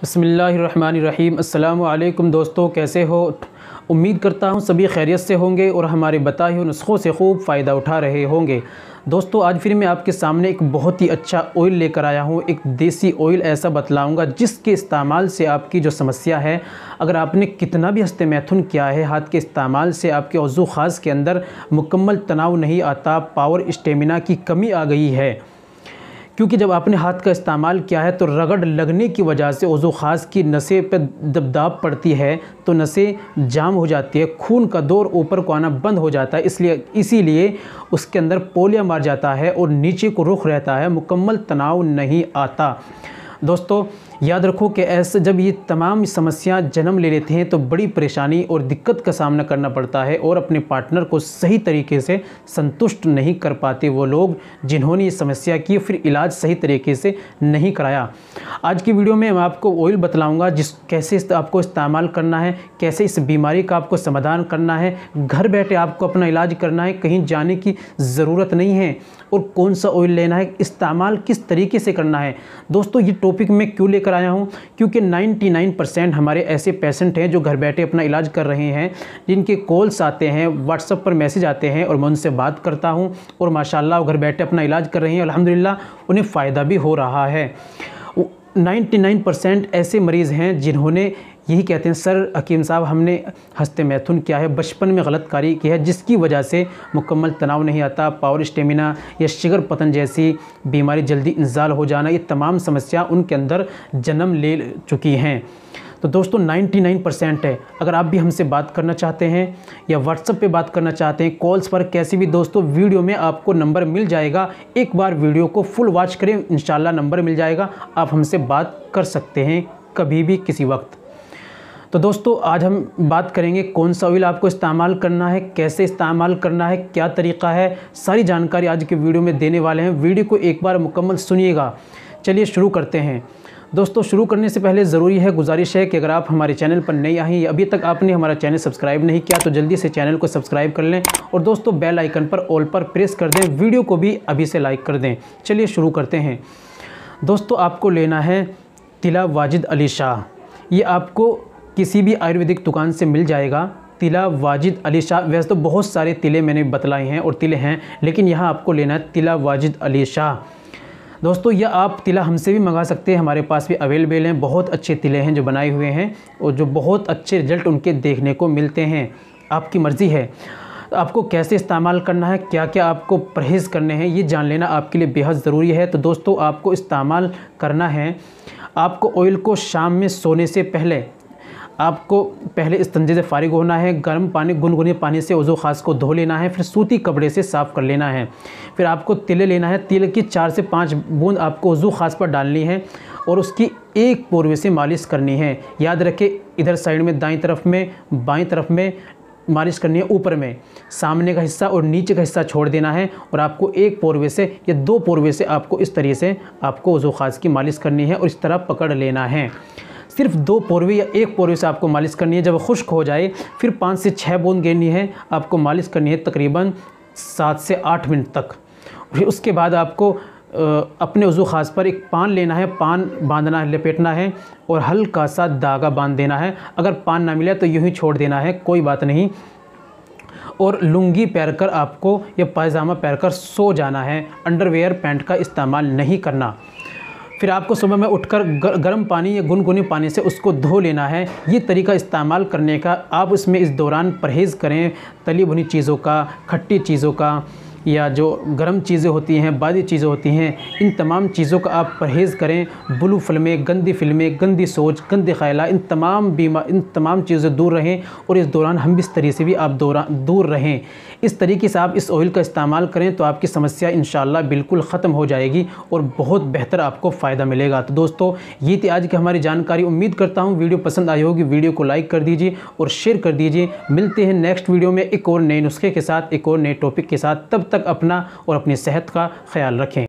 बिस्मिल्लाहिर्रहमानिर्रहीम। अस्सलामु अलैकुम दोस्तों, कैसे हो? उम्मीद करता हूँ सभी खैरियत से होंगे और हमारे बताए हुए नुस्ख़ों से खूब फ़ायदा उठा रहे होंगे। दोस्तों, आज फिर मैं आपके सामने एक बहुत ही अच्छा ऑयल लेकर आया हूँ। एक देसी ऑयल ऐसा बतलाऊँगा जिसके इस्तेमाल से आपकी जो समस्या है, अगर आपने कितना भी हस्तमैथुन किया है, हाथ के इस्तेमाल से आपके उज़ू ख़ास के अंदर मुकम्मल तनाव नहीं आता, पावर स्टेमिना की कमी आ गई है। क्योंकि जब आपने हाथ का इस्तेमाल किया है तो रगड़ लगने की वजह से उज़ू ख़ास की नसें पर दबदाब पड़ती है, तो नसें जाम हो जाती है, खून का दौर ऊपर को आना बंद हो जाता है। इसीलिए उसके अंदर पोलिया मार जाता है और नीचे को रुख रहता है, मुकम्मल तनाव नहीं आता। दोस्तों, याद रखो कि ऐसे जब ये तमाम समस्या जन्म ले लेती हैं तो बड़ी परेशानी और दिक्कत का सामना करना पड़ता है और अपने पार्टनर को सही तरीके से संतुष्ट नहीं कर पाते वो लोग जिन्होंने ये समस्या की, फिर इलाज सही तरीके से नहीं कराया। आज की वीडियो में मैं आपको ऑयल बतलाऊंगा कैसे आपको इस्तेमाल करना है, कैसे इस बीमारी का आपको समाधान करना है, घर बैठे आपको अपना इलाज करना है, कहीं जाने की ज़रूरत नहीं है, और कौन सा ऑयल लेना है, इस्तेमाल किस तरीके से करना है। दोस्तों, ये टॉपिक मैं क्यों लेकर आया हूँ? क्योंकि 99% हमारे ऐसे पेशेंट हैं जो घर बैठे अपना इलाज कर रहे हैं, जिनके कॉल्स आते हैं, व्हाट्सएप पर मैसेज आते हैं और मैं उनसे बात करता हूँ और माशाल्लाह वो घर बैठे अपना इलाज कर रहे हैं, अल्हम्दुलिल्लाह उन्हें फ़ायदा भी हो रहा है। 99% ऐसे मरीज़ हैं जिन्होंने यही कहते हैं, सर हकीम साहब हमने हस्तमैथुन किया है, बचपन में गलतकारी की है जिसकी वजह से मुकम्मल तनाव नहीं आता, पावर स्टेमिना या शुगर पतन जैसी बीमारी जल्दी इंजाल हो जाना, ये तमाम समस्या उनके अंदर जन्म ले चुकी हैं। तो दोस्तों 99% है। अगर आप भी हमसे बात करना चाहते हैं या व्हाट्सएप पे बात करना चाहते हैं, कॉल्स पर कैसे भी, दोस्तों वीडियो में आपको नंबर मिल जाएगा। एक बार वीडियो को फुल वॉच करें, इंशाल्लाह नंबर मिल जाएगा, आप हमसे बात कर सकते हैं कभी भी किसी वक्त। तो दोस्तों, आज हम बात करेंगे कौन सा ऑयल आपको इस्तेमाल करना है, कैसे इस्तेमाल करना है, क्या तरीक़ा है, सारी जानकारी आज के वीडियो में देने वाले हैं। वीडियो को एक बार मुकम्मल सुनिएगा। चलिए शुरू करते हैं। दोस्तों, शुरू करने से पहले ज़रूरी है, गुजारिश है कि अगर आप हमारे चैनल पर नए आए हैं, अभी तक आपने हमारा चैनल सब्सक्राइब नहीं किया तो जल्दी से चैनल को सब्सक्राइब कर लें और दोस्तों बेल आइकन पर ऑल पर प्रेस कर दें, वीडियो को भी अभी से लाइक कर दें। चलिए शुरू करते हैं। दोस्तों, आपको लेना है तिला वाजिद अली शाह। ये आपको किसी भी आयुर्वेदिक दुकान से मिल जाएगा। तिला वाजिद अली शाह, वैसे तो बहुत सारे तिले मैंने बतलाए हैं और तिले हैं, लेकिन यहाँ आपको लेना है तिला वाजिद अली शाह। दोस्तों, यह आप तिला हमसे भी मंगा सकते हैं, हमारे पास भी अवेलेबल हैं। बहुत अच्छे तिले हैं जो बनाए हुए हैं और जो बहुत अच्छे रिजल्ट उनके देखने को मिलते हैं। आपकी मर्ज़ी है आपको कैसे इस्तेमाल करना है, क्या क्या आपको परहेज़ करने हैं, ये जान लेना आपके लिए बेहद ज़रूरी है। तो दोस्तों, आपको इस्तेमाल करना है, आपको ऑयल को शाम में सोने से पहले आपको पहले इस्तंजे से फ़ारिग होना है, गर्म पानी, गुनगुने पानी से उज़ू ख़ास को धो लेना है, फिर सूती कपड़े से साफ़ कर लेना है। फिर आपको तिले लेना है, तिल की 4 से 5 बूंद आपको उज़ू ख़ास पर डालनी है और उसकी एक पोरवे से मालिश करनी है। याद रखें, इधर साइड में दाईं तरफ में, बाईं तरफ में मालिश करनी है, ऊपर में, सामने का हिस्सा और नीचे का हिस्सा छोड़ देना है और आपको एक पोरवे से या 2 पोरवे से आपको इस तरीके से आपको उज़ू ख़ास की मालिश करनी है और इस तरह पकड़ लेना है। सिर्फ 2 पोरवे या 1 पोरवे से आपको मालिश करनी है। जब खुश्क हो जाए फिर 5 से 6 बूंद गिरनी है, आपको मालिश करनी है तकरीबन 7 से 8 मिनट तक। फिर उसके बाद आपको अपने उज़ू ख़ास पर एक पान लेना है, पान बांधना है, लपेटना है और हल्का सा धागा बांध देना है। अगर पान ना मिले तो यूँ ही छोड़ देना है, कोई बात नहीं। और लुंगी पहनकर आपको या पायजामा पहनकर सो जाना है, अंडरवेयर पैंट का इस्तेमाल नहीं करना। फिर आपको सुबह में उठकर गर्म पानी या गुनगुने पानी से उसको धो लेना है। ये तरीका इस्तेमाल करने का। आप इसमें इस दौरान परहेज़ करें तली भुनी चीज़ों का, खट्टी चीज़ों का, या जो गर्म चीज़ें होती हैं, बादी चीज़ें होती हैं, इन तमाम चीज़ों का आप परहेज़ करें। बुलू फिल्में, गंदी सोच, गंदे ख़यालात, इन तमाम चीज़ों से दूर रहें और इस दौरान हम इस तरीके से भी आप दूर रहें। इस तरीके से आप इस ऑयल का इस्तेमाल करें तो आपकी समस्या इंशाल्लाह बिल्कुल ख़त्म हो जाएगी और बहुत बेहतर आपको फ़ायदा मिलेगा। तो दोस्तों, ये थी आज की हमारी जानकारी। उम्मीद करता हूँ वीडियो पसंद आई होगी। वीडियो को लाइक कर दीजिए और शेयर कर दीजिए। मिलते हैं नेक्स्ट वीडियो में एक और नए नुस्खे के साथ, एक और नए टॉपिक के साथ। तब तक अपना और अपनी सेहत का ख्याल रखें।